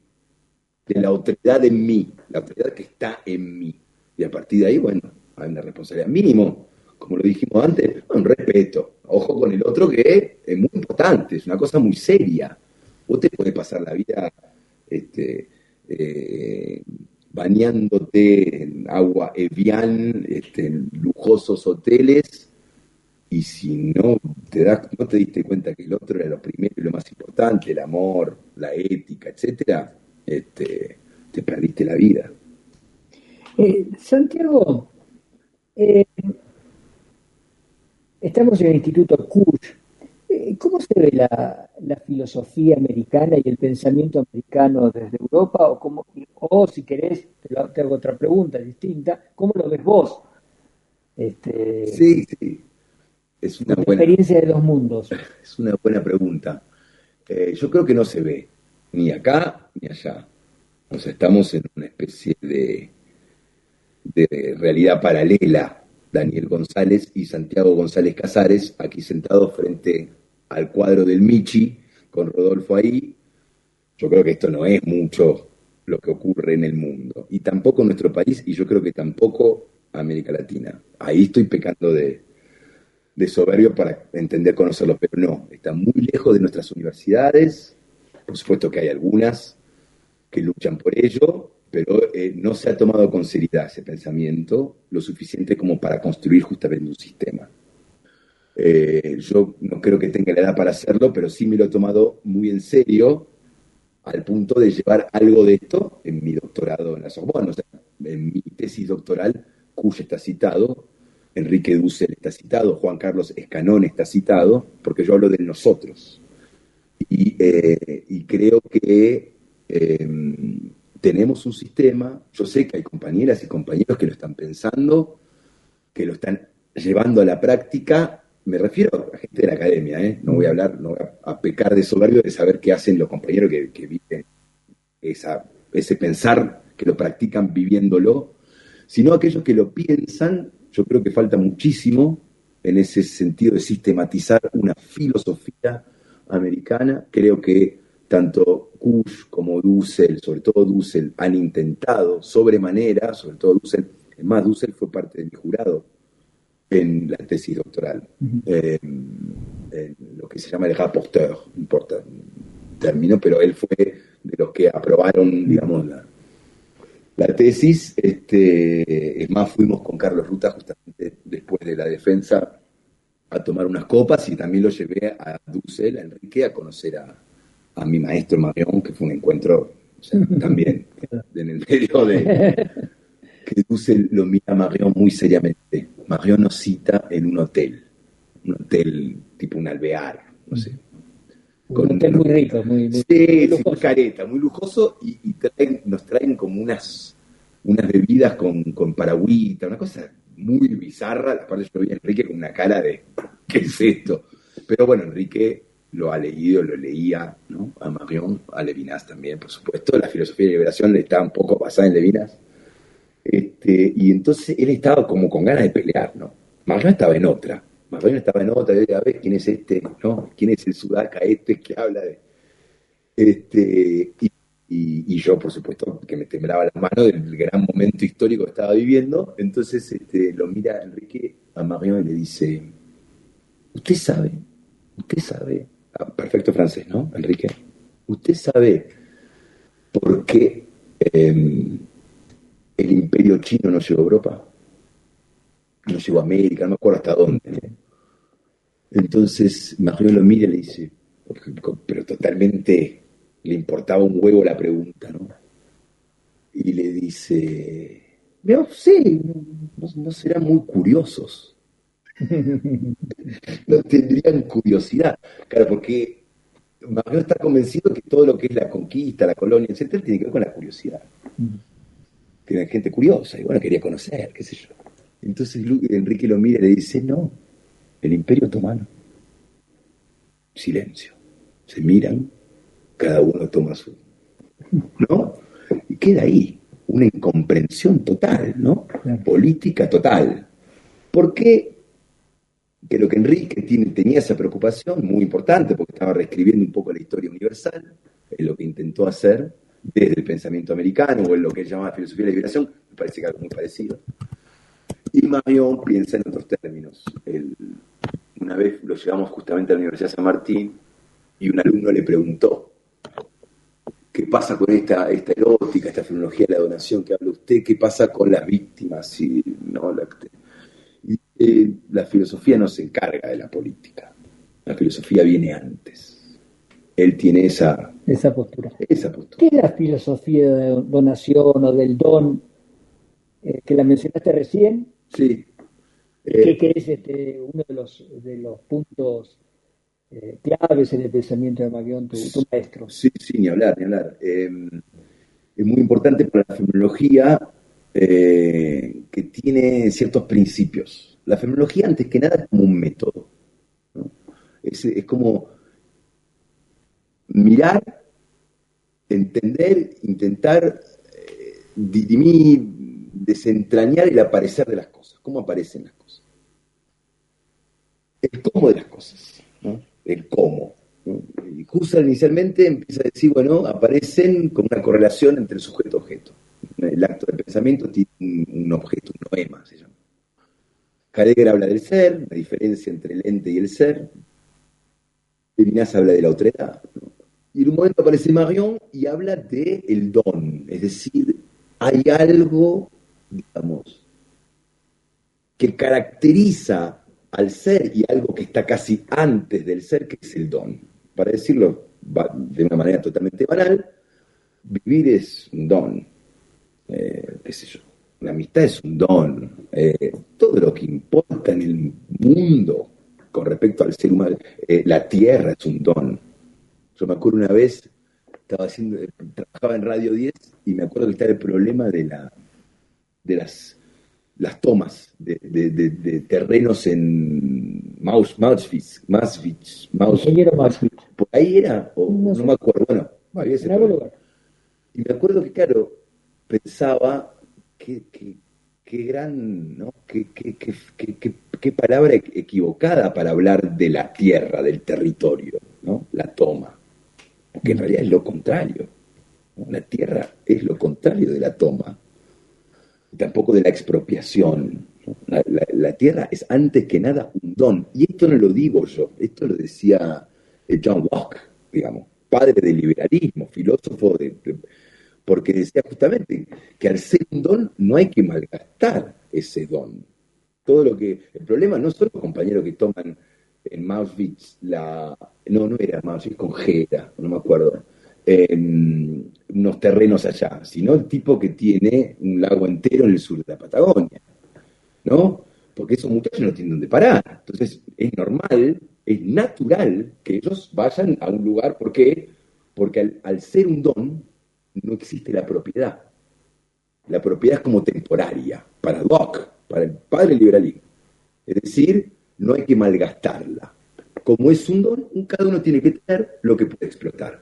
De la otredad en mí, la otredad que está en mí. Y a partir de ahí, bueno, hay una responsabilidad mínimo, como lo dijimos antes, un respeto. Ojo con el otro que es muy importante, es una cosa muy seria. Vos te podés pasar la vida este, eh, bañándote en agua Evian, en lujosos hoteles, y si no te diste cuenta que el otro era lo primero y lo más importante, el amor, la ética, etcétera, te perdiste la vida. Santiago, eh, estamos en el Instituto Kush. ¿Cómo se ve la filosofía americana y el pensamiento americano desde Europa? O si querés, te hago otra pregunta distinta, ¿cómo lo ves vos? Este, Sí, sí, es una con la buena, experiencia de dos mundos. es una buena pregunta. Yo creo que no se ve, ni acá ni allá. O sea, estamos en una especie de realidad paralela. Daniel González y Santiago González Casares, aquí sentados frente al cuadro del Michi, con Rodolfo ahí. Yo creo que esto no es mucho lo que ocurre en el mundo, y tampoco en nuestro país, y yo creo que tampoco América Latina. Ahí estoy pecando de soberbio para entender, conocerlo, pero no, está muy lejos de nuestras universidades. Por supuesto que hay algunas que luchan por ello, pero no se ha tomado con seriedad ese pensamiento lo suficiente como para construir justamente un sistema. Yo no creo que tenga la edad para hacerlo, pero sí me lo he tomado muy en serio, al punto de llevar algo de esto en mi doctorado en la Sorbonne. O sea, en mi tesis doctoral, Cush está citado, Enrique Dussel está citado, Juan Carlos Escanón está citado, porque yo hablo de nosotros. Y creo que tenemos un sistema. Yo sé que hay compañeras y compañeros que lo están pensando, que lo están llevando a la práctica. Me refiero a gente de la academia, ¿eh? No voy a hablar, no voy a pecar de soberbio de saber qué hacen los compañeros que viven ese pensar, que lo practican viviéndolo, sino aquellos que lo piensan. Yo creo que falta muchísimo en ese sentido de sistematizar una filosofía americana. Creo que tanto Kush como Dussel, sobre todo Dussel, han intentado sobremanera, sobre todo Dussel. Es más, Dussel fue parte de mi jurado en la tesis doctoral, en lo que se llama el rapporteur, no importa el término, pero él fue de los que aprobaron, digamos, la tesis. Es más, fuimos con Carlos Ruta justamente después de la defensa a tomar unas copas, y también lo llevé a Dussel, a Enrique, a conocer a mi maestro Marion, que fue un encuentro, o sea, también en el medio de que Dussel lo mira a Marion muy seriamente. Marion nos cita en un hotel tipo un alvear, no sé. Un hotel muy rico, sí, muy sí, muy careta, muy lujoso, y nos traen como unas bebidas con paragüita, una cosa muy bizarra. Aparte yo vi a Enrique con una cara de ¿qué es esto? Pero bueno, Enrique lo ha leído, lo leía, ¿no? A Marion, a Levinas también, por supuesto. La filosofía de liberación está un poco basada en Levinas. Y entonces él estaba como con ganas de pelear, ¿no? Marion estaba en otra. Marion estaba en otra, a ver, ¿quién es este? ¿No? ¿Quién es el sudaca este que habla de...? Y yo, por supuesto, que me temblaba la mano del gran momento histórico que estaba viviendo. Entonces lo mira Enrique a Marion y le dice, usted sabe, perfecto francés, ¿no, Enrique? Usted sabe por qué el imperio chino no llegó a Europa, no llegó a América, no me acuerdo hasta dónde, ¿no? Entonces Marion lo mira y le dice, pero totalmente le importaba un huevo la pregunta, ¿no? Y le dice, no sé, no serán muy curiosos, no tendrían curiosidad. Claro, porque Marion está convencido que todo lo que es la conquista, la colonia, etcétera, tiene que ver con la curiosidad. Tiene gente curiosa y bueno, quería conocer, qué sé yo. Entonces Enrique lo mira y le dice, no, el Imperio Otomano. Silencio. Se miran, cada uno toma su... ¿No? Y queda ahí una incomprensión total, ¿no? Política total. ¿Por qué? Creo que Enrique tenía esa preocupación muy importante, porque estaba reescribiendo un poco la historia universal, es lo que intentó hacer desde el pensamiento americano, o en lo que él llamaba filosofía de la liberación. Me parece que algo muy parecido. Y Marion piensa en otros términos. Una vez lo llevamos justamente a la Universidad de San Martín, y un alumno le preguntó, ¿qué pasa con esta erótica, esta filología de la donación que habla usted? ¿Qué pasa con las víctimas? No, la filosofía no se encarga de la política. La filosofía viene antes. Él tiene esa postura. Esa postura. ¿Qué es la filosofía de donación o del don que la mencionaste recién? Sí. ¿Qué es uno de los puntos claves en el pensamiento de Marion, tu maestro? Sí, ni hablar, ni hablar. Es muy importante para la fenomenología que tiene ciertos principios. La fenomenología, antes que nada, es como un método, ¿no? Es como mirar entender, intentar dirimir, desentrañar el aparecer de las cosas, cómo aparecen las cosas. El cómo de las cosas, ¿no? El cómo, ¿no? Y Husserl inicialmente empieza a decir, bueno, aparecen con una correlación entre el sujeto y objeto. El acto de pensamiento tiene un objeto, un noema, se llama. Heidegger habla del ser, la diferencia entre el ente y el ser. Levinas habla de la otredad, ¿no? Y en un momento aparece Marion y habla de el don, es decir, hay algo, digamos, que caracteriza al ser y algo que está casi antes del ser, que es el don. Para decirlo de una manera totalmente banal, vivir es un don, qué sé yo, la amistad es un don, todo lo que importa en el mundo con respecto al ser humano, la tierra es un don. Yo me acuerdo una vez, trabajaba en Radio 10 y me acuerdo que estaba el problema de las tomas de terrenos en Auschwitz, por ahí era, o no me acuerdo, bueno, había ese problema. Y me acuerdo que, claro, pensaba qué gran, ¿no? Qué palabra equivocada para hablar de la tierra, del territorio, ¿no? La toma. Porque en realidad es lo contrario, ¿no? La tierra es lo contrario de la toma. Tampoco de la expropiación, ¿no? La tierra es antes que nada un don. Y esto no lo digo yo, esto lo decía John Locke, digamos, padre del liberalismo, filósofo porque decía justamente que al ser un don no hay que malgastar ese don. El problema no son los compañeros que toman en Auschwitz no era Auschwitz, con Gera, no me acuerdo, unos terrenos allá, sino el tipo que tiene un lago entero en el sur de la Patagonia, ¿no? Porque esos muchachos no tienen dónde parar. Entonces es normal, es natural que ellos vayan a un lugar. ¿Por qué? Porque al ser un don no existe la propiedad. La propiedad es como temporaria, para Locke, para el padre del liberalismo. Es decir, no hay que malgastarla. Como es un don, cada uno tiene que tener lo que puede explotar,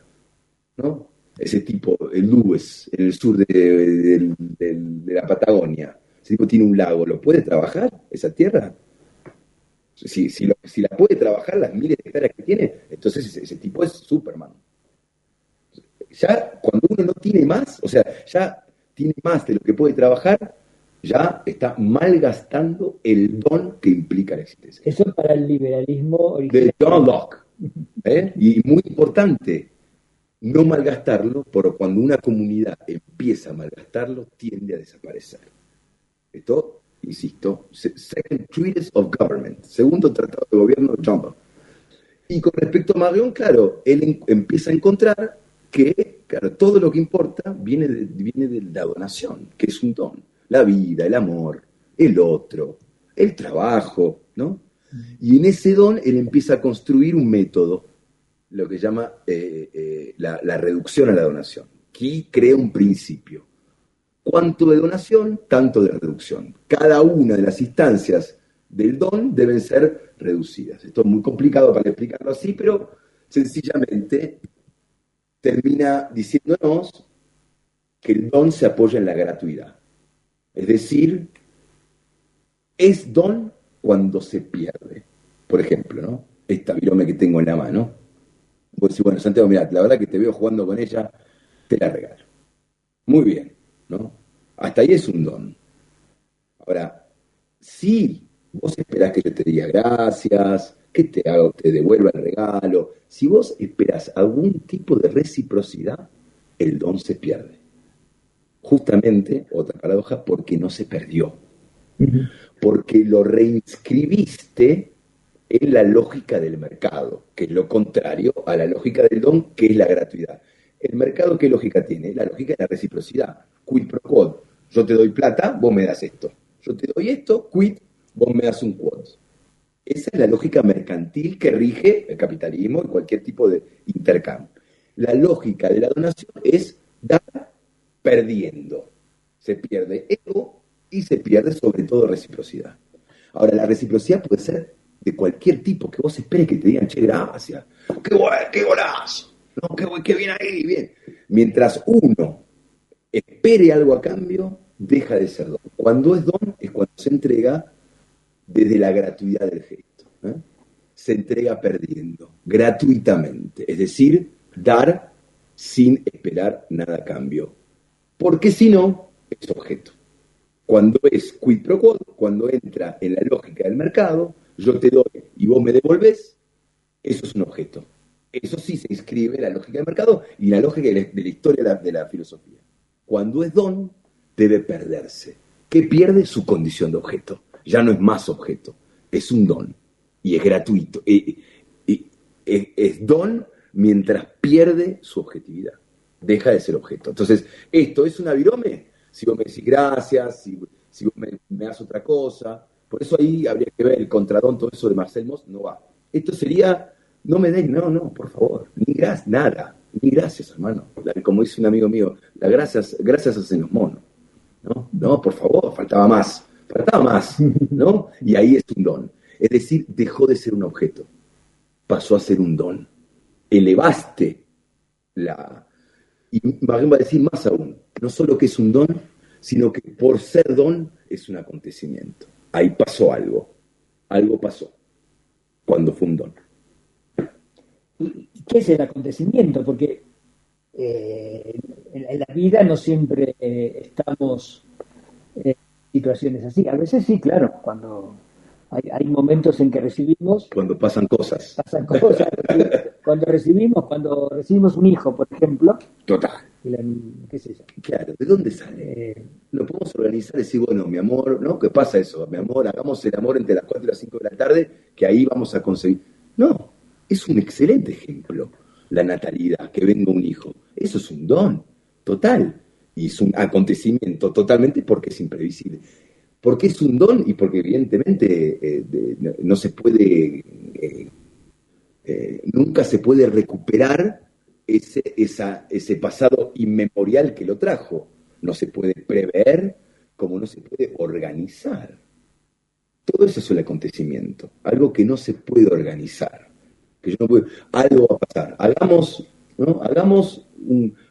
¿no? Ese tipo, el Lewis, en el sur de la Patagonia, ese tipo tiene un lago, ¿lo puede trabajar esa tierra? Si la puede trabajar las miles de hectáreas que tiene, entonces ese tipo es Superman. Ya cuando uno no tiene más, o sea, ya tiene más de lo que puede trabajar, ya está malgastando el don que implica la existencia. Eso es para el liberalismo original. De John Locke. Y muy importante, no malgastarlo, pero cuando una comunidad empieza a malgastarlo, tiende a desaparecer. Esto, insisto, Second Treatise of Government, segundo tratado de gobierno de John Locke. Y con respecto a Marion, claro, él empieza a encontrar que, claro, todo lo que importa viene de la donación, que es un don. La vida, el amor, el otro, el trabajo, ¿no? Y en ese don él empieza a construir un método, lo que llama la reducción a la donación, que crea un principio. Cuánto de donación, tanto de reducción. Cada una de las instancias del don deben ser reducidas. Esto es muy complicado para explicarlo así, pero sencillamente termina diciéndonos que el don se apoya en la gratuidad. Es decir, es don cuando se pierde. Por ejemplo, ¿no? Esta virome que tengo en la mano. Vos decís, bueno, Santiago, mirá, la verdad que te veo jugando con ella, te la regalo. Muy bien, ¿no? Hasta ahí es un don. Ahora, si vos esperás que yo te diga gracias, que te devuelva el regalo, si vos esperás algún tipo de reciprocidad, el don se pierde. Justamente, otra paradoja, porque no se perdió. Porque lo reinscribiste en la lógica del mercado, que es lo contrario a la lógica del don, que es la gratuidad. ¿El mercado qué lógica tiene? La lógica de la reciprocidad. Quid pro quo. Yo te doy plata, vos me das esto. Yo te doy esto, quid, vos me das un quod. Esa es la lógica mercantil que rige el capitalismo y cualquier tipo de intercambio. La lógica de la donación es dar perdiendo. Se pierde ego y se pierde sobre todo reciprocidad. Ahora, la reciprocidad puede ser de cualquier tipo, que vos esperes que te digan, che, gracias, qué golazo, no, qué bien ahí, bien. Mientras uno espere algo a cambio, deja de ser don. Cuando es don es cuando se entrega desde la gratuidad del gesto. Se entrega perdiendo, gratuitamente. Es decir, dar sin esperar nada a cambio. Porque si no, es objeto. Cuando es quid pro quo, cuando entra en la lógica del mercado, yo te doy y vos me devolvés, eso es un objeto. Eso sí se inscribe en la lógica del mercado y en la lógica de la historia de la filosofía. Cuando es don, debe perderse. ¿Qué pierde? Su condición de objeto. Ya no es más objeto, es un don. Y es gratuito. Es don mientras pierde su objetividad. Deja de ser objeto. Entonces, ¿esto es una virome? Si vos me decís gracias, si vos me das otra cosa. Por eso ahí habría que ver el contradón, todo eso de Marcel Mauss, no va. Esto sería, no me den, no, por favor, ni gracias, nada, ni gracias, hermano. Como dice un amigo mío, las gracias hacen los monos. No, por favor, faltaba más, ¿no? Y ahí es un don. Es decir, dejó de ser un objeto, pasó a ser un don. Elevaste y Marion va a decir más aún, no solo que es un don, sino que por ser don es un acontecimiento. Ahí pasó algo pasó cuando fue un don. ¿Y qué es el acontecimiento? Porque en la vida no siempre estamos en situaciones así. A veces sí, claro, cuando hay momentos en que recibimos... Cuando pasan cosas. Cuando recibimos un hijo, por ejemplo... Total. ¿Qué sé yo? Claro, ¿de dónde sale? Lo podemos organizar y decir, bueno, mi amor, ¿no? ¿Qué pasa eso? Mi amor, hagamos el amor entre las 4 y las 5 de la tarde, que ahí vamos a conseguir. No, es un excelente ejemplo, la natalidad, que venga un hijo. Eso es un don, total. Y es un acontecimiento totalmente porque es imprevisible. Porque es un don y porque evidentemente no se puede, nunca se puede recuperar ese pasado inmemorial que lo trajo. No se puede prever como no se puede organizar. Todo eso es el acontecimiento, algo que no se puede organizar. Que yo no puedo, algo va a pasar. Hagamos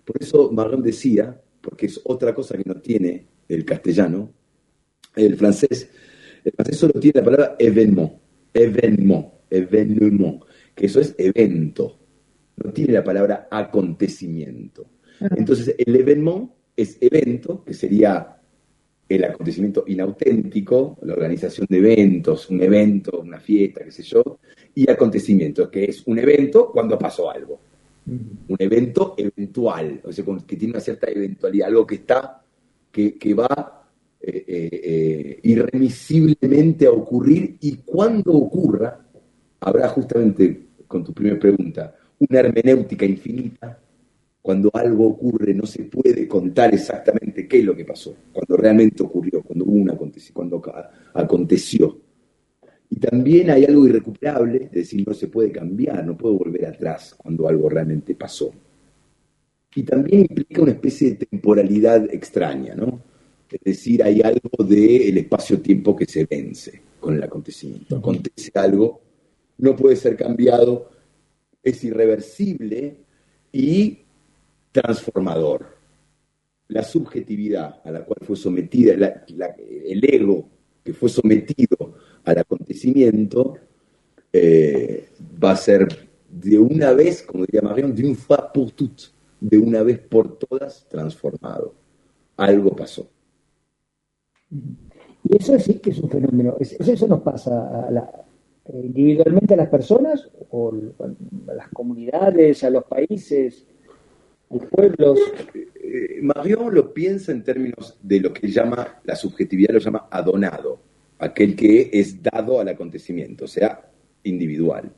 por eso Marron decía, porque es otra cosa que no tiene el castellano, el francés solo tiene la palabra événement, que eso es evento, no tiene la palabra acontecimiento. Entonces el événement es evento, que sería el acontecimiento inauténtico, la organización de eventos, un evento, una fiesta, qué sé yo, y acontecimiento, que es un evento cuando pasó algo. Un evento eventual, o sea, que tiene una cierta eventualidad, algo que va irremisiblemente a ocurrir, y cuando ocurra, habrá justamente, con tu primera pregunta, una hermenéutica infinita. Cuando algo ocurre no se puede contar exactamente qué es lo que pasó, cuando realmente ocurrió, cuando hubo cuando aconteció. Y también hay algo irrecuperable, es decir, no se puede cambiar, no puedo volver atrás cuando algo realmente pasó. Y también implica una especie de temporalidad extraña, ¿no? Es decir, hay algo del espacio-tiempo que se vence con el acontecimiento. Acontece algo, no puede ser cambiado, es irreversible y transformador. La subjetividad a la cual fue sometida, el ego que fue sometido al acontecimiento, va a ser de una vez, como diría Marion, d'une fois pour toutes, de una vez por todas transformado. Algo pasó. Y eso sí que es un fenómeno. Eso nos pasa individualmente a las personas, o a las comunidades, a los países, a los pueblos. Marion lo piensa en términos de lo que llama, la subjetividad lo llama adonado, aquel que es dado al acontecimiento, o sea, individual.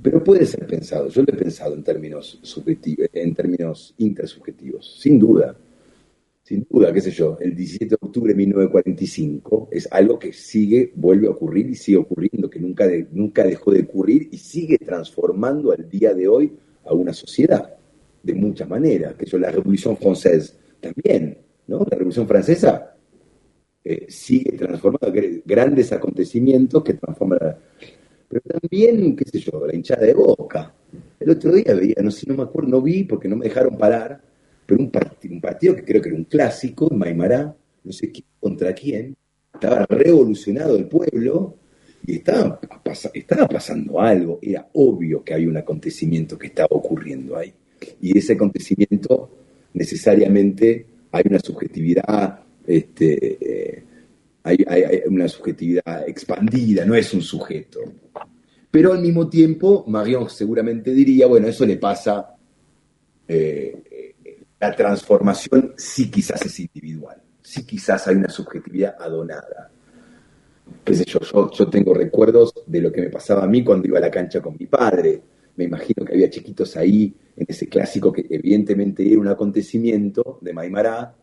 Pero puede ser pensado, yo lo he pensado en términos subjetivos, en términos intersubjetivos, sin duda, qué sé yo, el 17 de octubre de 1945 es algo que vuelve a ocurrir y sigue ocurriendo, que nunca dejó de ocurrir y sigue transformando al día de hoy a una sociedad de muchas maneras, que eso, la Revolución Francesa también, ¿no? La Revolución Francesa sigue transformando grandes acontecimientos que transforman pero también, qué sé yo, la hinchada de Boca. El otro día veía, no sé, no me acuerdo, no vi porque no me dejaron parar, pero un partido que creo que era un clásico, en Maimará, no sé contra quién, estaba revolucionado el pueblo y estaba pasando algo, era obvio que había un acontecimiento que estaba ocurriendo ahí. Y ese acontecimiento necesariamente hay una subjetividad, hay una subjetividad expandida, no es un sujeto. Pero al mismo tiempo, Marion seguramente diría, bueno, eso le pasa, la transformación sí quizás es individual, sí quizás hay una subjetividad adonada. Qué sé yo tengo recuerdos de lo que me pasaba a mí cuando iba a la cancha con mi padre. Me imagino que había chiquitos ahí, en ese clásico que evidentemente era un acontecimiento de Maimará,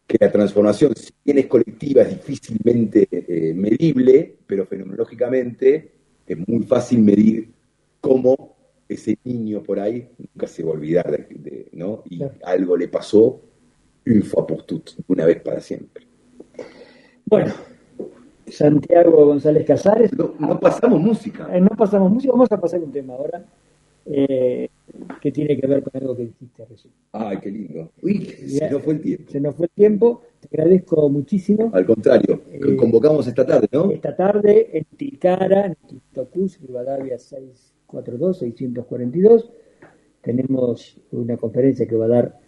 que la transformación, si bien es colectiva, es difícilmente medible, pero fenomenológicamente es muy fácil medir cómo ese niño por ahí nunca se va a olvidar ¿no? Y Claro. algo le pasó une fois pour toutes, una vez para siempre. Bueno, Santiago González Casares. No pasamos música. No pasamos música, vamos a pasar un tema ahora que tiene que ver con algo que dijiste recién. Ay, qué lindo. Uy, se nos fue el tiempo. Se nos fue el tiempo, te agradezco muchísimo. Al contrario, convocamos esta tarde, ¿no? Esta tarde en Tilcara, en Tocús, Rivadavia 642, tenemos una conferencia que va a dar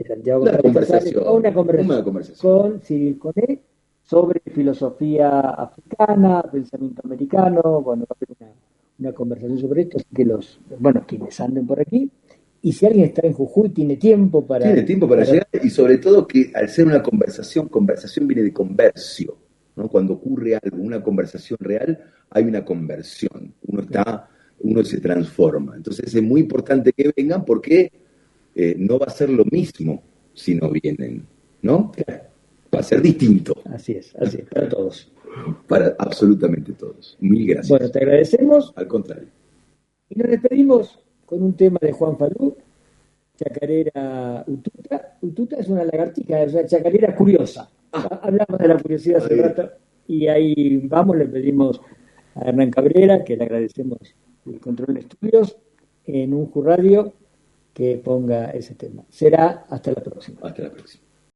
Santiago González Casares, una conversación con Cyril Coné sobre filosofía africana, pensamiento americano. Bueno, va a haber una conversación sobre esto, así que quienes anden por aquí, y si alguien está en Jujuy, tiene tiempo para llegar, y sobre todo que al ser una conversación viene de conversio, ¿no? Cuando ocurre algo, una conversación real, hay una conversión, uno se transforma. Entonces es muy importante que vengan porque no va a ser lo mismo si no vienen, ¿no? Claro. Va a ser distinto. Así es, para todos. Para absolutamente todos. Mil gracias. Bueno, te agradecemos. Al contrario. Y nos despedimos con un tema de Juan Falú, Chacarera Ututa. Ututa es una lagartija, es una chacarera curiosa. Hablamos de la curiosidad hace rato y ahí vamos, le pedimos a Hernán Cabrera, que le agradecemos el control de estudios, en un Radio que ponga ese tema. Será hasta la próxima. Hasta la próxima.